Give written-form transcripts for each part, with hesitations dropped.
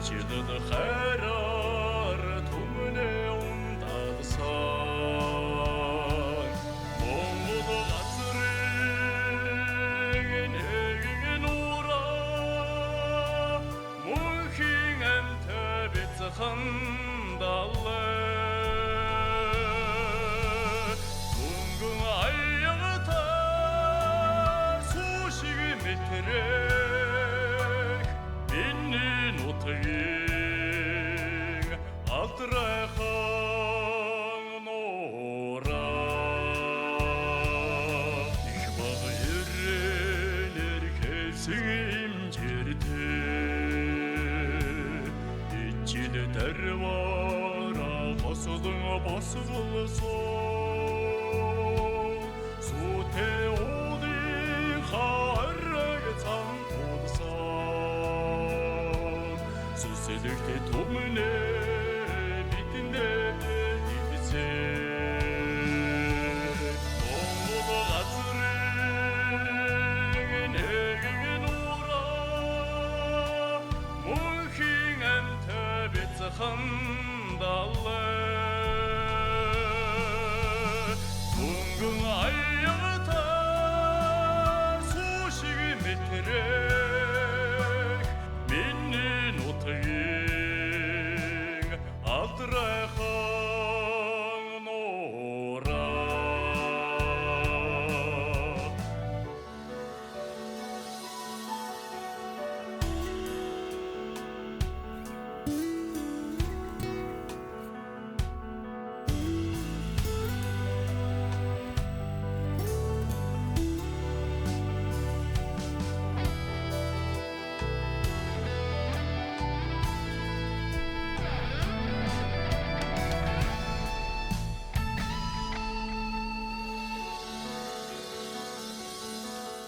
Жидад хайраар түмнэ ундалсан Монгол газрын нэгэн ураа мөнхийн амтай бяцхан далай мөнгөн аягтар сушиг мэтрэх миний нутгийн алдрайхан нураа их баг ирэнэр хэлсэн имжиртэй ичил дэрвара босдон босголсон сүтэ уди хараг цам тулсан сүсэлэгт түмнэ битэндэ ивцээ Монгол газрын нэгэн ураа мөнхийн амтай бяцхан далай мөнгөн аягтар сушиг мэтрэх миний нутгийн алдрайхан нураа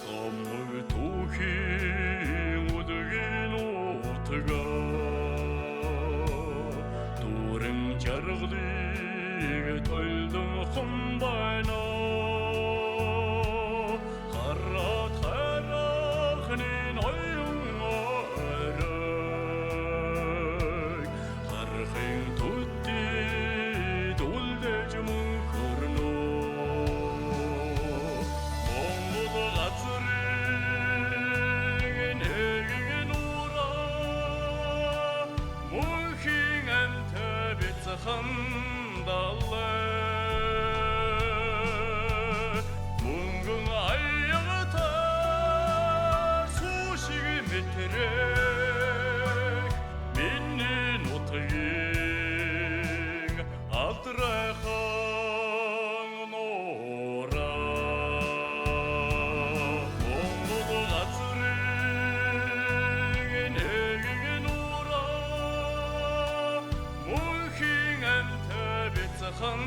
Оммог түүхийн удгийн утгаа дүүрэн жаргалыг толдон хумбайна хараад хайрахны ноён орой харахын төдий дүүлдэж мөнхөрнө Монгол газрын нэгэн ураа мөнхийн амтай бяцхан далай мөнгөн аягтар сушиг мэтрэх миний нутгийн алдрайхан нураа Монгол газрын нэгэн ураа мөнхийн амтай бяцхан